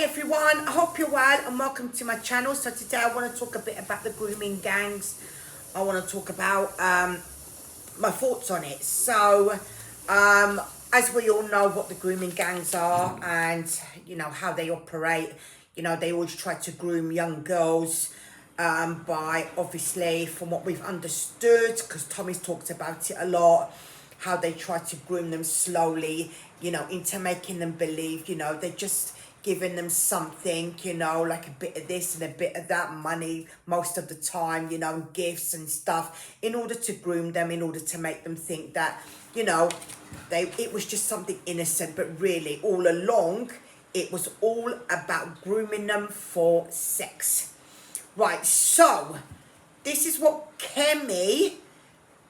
everyone, I hope you're well and welcome to my channel. So today I want to talk a bit about the grooming gangs. I want to talk about my thoughts on it. So as we all know what the grooming gangs are and you know how they operate, you know, they always try to groom young girls by, obviously, from what we've understood, because Tommy's talked about it a lot, how they try to groom them slowly, you know, into making them believe, you know, they're just giving them something, you know, like a bit of this and a bit of that, money most of the time, you know, gifts and stuff, in order to groom them, in order to make them think that, you know, it was just something innocent, but really all along it was all about grooming them for sex. Right, so this is what Kemi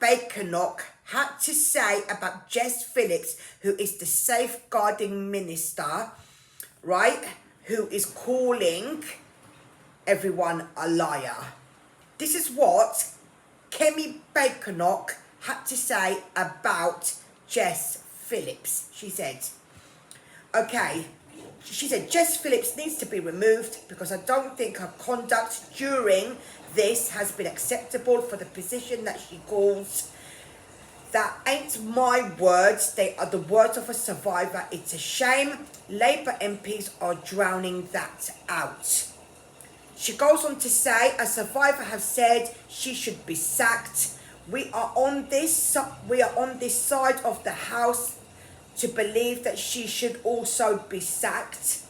Bakernock had to say about Jess Phillips, who is the safeguarding minister, right, who is calling everyone a liar. This is what Kemi Bakernock had to say about Jess Phillips. She said, okay, she said, Jess Phillips needs to be removed because I don't think her conduct during this has been acceptable for the position that she calls. That ain't my words, they are the words of a survivor. It's a shame Labour MPs are drowning that out. She goes on to say, a survivor has said she should be sacked. We are on this side of the house to believe that she should also be sacked,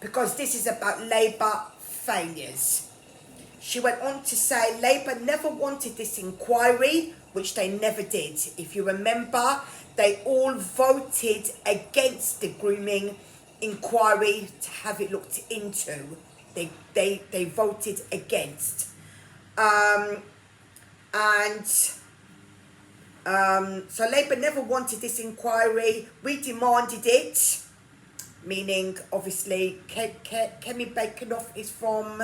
because this is about Labour failures. She went on to say Labour never wanted this inquiry, which they never did. If you remember, they all voted against the grooming inquiry to have it looked into. They voted against. So Labour never wanted this inquiry. We demanded it, meaning obviously Kemi Bakernoff is from,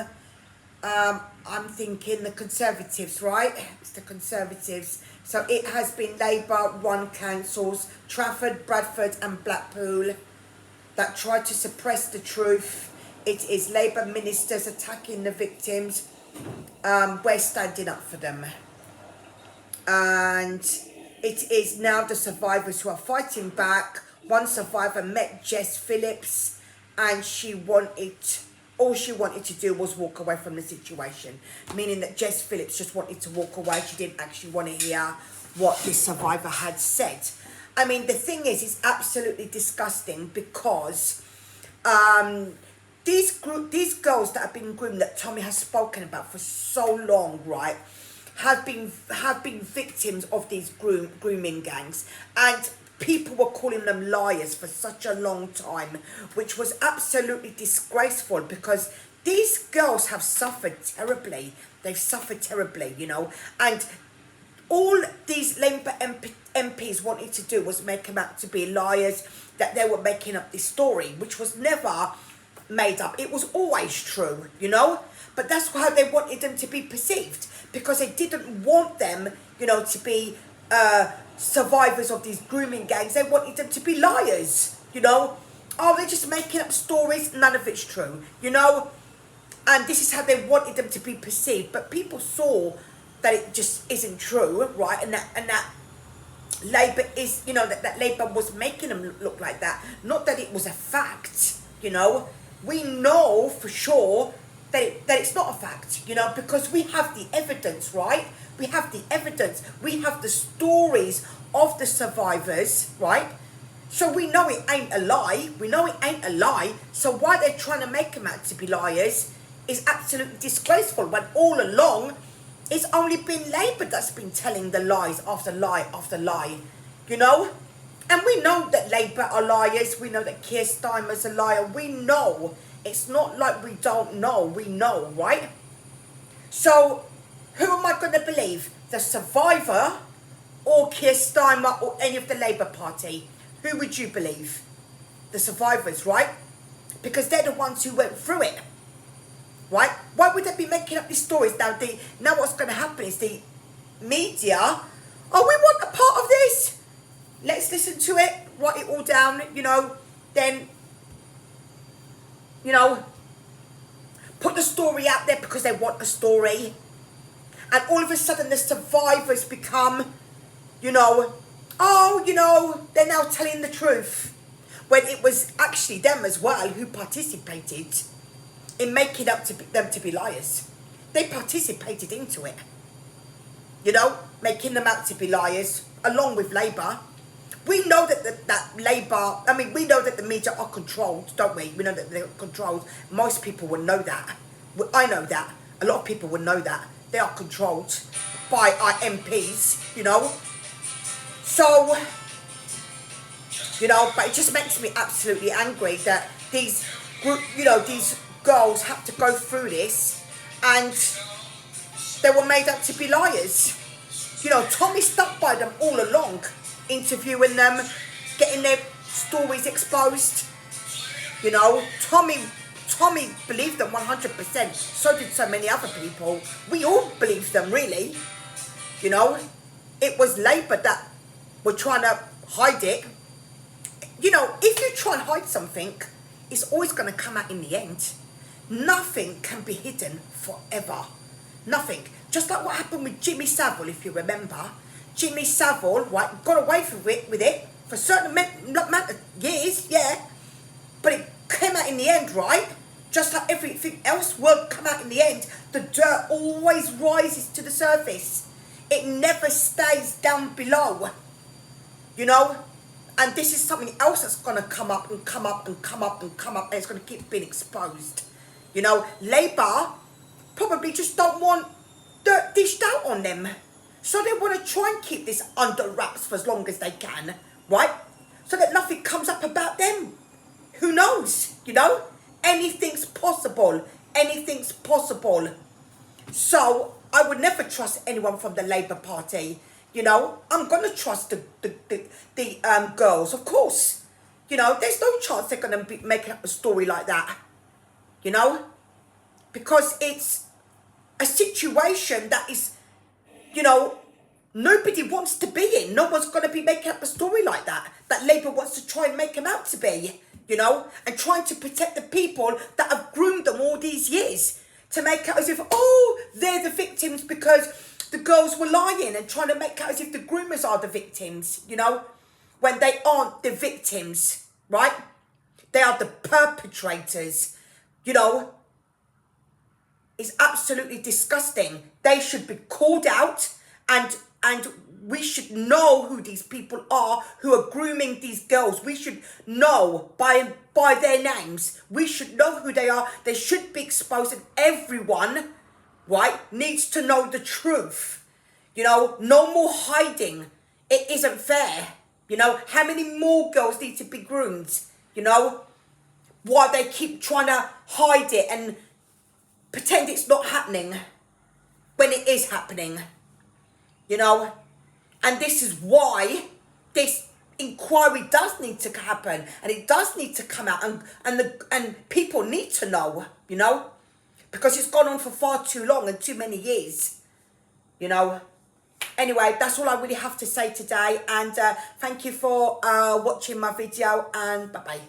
I'm thinking the Conservatives, right? It's the Conservatives. So it has been Labour-run councils, Trafford, Bradford and Blackpool, that tried to suppress the truth. It is Labour ministers attacking the victims. We're standing up for them. And it is now the survivors who are fighting back. One survivor met Jess Phillips and all she wanted to do was walk away from the situation. Meaning that Jess Phillips just wanted to walk away. She didn't actually want to hear what this survivor had said. I mean, the thing is, it's absolutely disgusting because these girls that have been groomed, that Tommy has spoken about for so long, right, have been victims of these grooming gangs, and people were calling them liars for such a long time, which was absolutely disgraceful, because these girls have suffered terribly. They've suffered terribly, you know, and all these Labour MPs wanted to do was make them out to be liars, that they were making up this story, which was never made up. It was always true, you know, but that's how they wanted them to be perceived, because they didn't want them, you know, to be survivors of these grooming gangs. They wanted them to be liars, you know. Oh, they're just making up stories. None of it's true, you know. And this is how they wanted them to be perceived. But people saw that it just isn't true, right? And that Labour is, you know, that Labour was making them look like that. Not that it was a fact, you know. We know for sure that it's not a fact, you know, because we have the evidence, right? We have the evidence. We have the stories of the survivors, right? So we know it ain't a lie. We know it ain't a lie. So why they're trying to make them out to be liars is absolutely disgraceful, when all along it's only been Labour that's been telling the lies after lie after lie, you know? And we know that Labour are liars. We know that Keir Starmer's a liar. We know. It's not like we don't know. We know, right? So who am I going to believe? The survivor or Keir Starmer or any of the Labour Party? Who would you believe? The survivors, right? Because they're the ones who went through it, right? Why would they be making up these stories? Now what's going to happen is the media, oh, we want a part of this. Let's listen to it, write it all down, you know, then you know, put the story out there because they want a story. And all of a sudden the survivors become, you know, oh, you know, they're now telling the truth. When it was actually them as well who participated in making up to them to be liars. They participated into it. You know, making them out to be liars, along with Labour. We know that Labour, I mean, we know that the media are controlled, don't we? We know that they're controlled. Most people would know that. I know that. A lot of people would know that. They are controlled by our MPs, you know. So, you know, but it just makes me absolutely angry that these, you know, these girls have to go through this and they were made up to be liars. You know, Tommy stuck by them all along, interviewing them, getting their stories exposed. You know, Tommy believed them 100%. So did so many other people. We all believed them, really. You know, it was Labour that were trying to hide it. You know, if you try and hide something, it's always going to come out in the end. Nothing can be hidden forever. Nothing. Just like what happened with Jimmy Savile, if you remember. Jimmy Savile, right, got away with it for a certain amount of years, yeah. But it came out in the end, right? Just like everything else will come out in the end. The dirt always rises to the surface. It never stays down below. You know? And this is something else that's going to come up and come up and come up and come up, and it's going to keep being exposed. You know, Labour probably just don't want dirt dished out on them. So they want to try and keep this under wraps for as long as they can, right? So that nothing comes up about them. Who knows, you know? Anything's possible. Anything's possible. So I would never trust anyone from the Labour Party. You know, I'm going to trust the girls, of course. You know, there's no chance they're going to be making up a story like that. You know? Because it's a situation that is, you know, nobody wants to be in. No one's going to be making up a story like that. That Labour wants to try and make them out to be, you know? And trying to protect the people that have groomed them all these years. To make out as if, oh, they're the victims because the girls were lying, and trying to make out as if the groomers are the victims, you know, when they aren't the victims, right? They are the perpetrators, you know. It's absolutely disgusting. They should be called out, and we should know who these people are who are grooming these girls. We should know by their names. We should know who they are. They should be exposed, and everyone, right, needs to know the truth. You know, no more hiding. It isn't fair. You know, how many more girls need to be groomed? You know, while they keep trying to hide it and pretend it's not happening when it is happening. You know, and this is why this inquiry does need to happen, and it does need to come out, and people need to know, you know, because it's gone on for far too long and too many years, you know. Anyway, that's all I really have to say today, and thank you for watching my video, and bye-bye.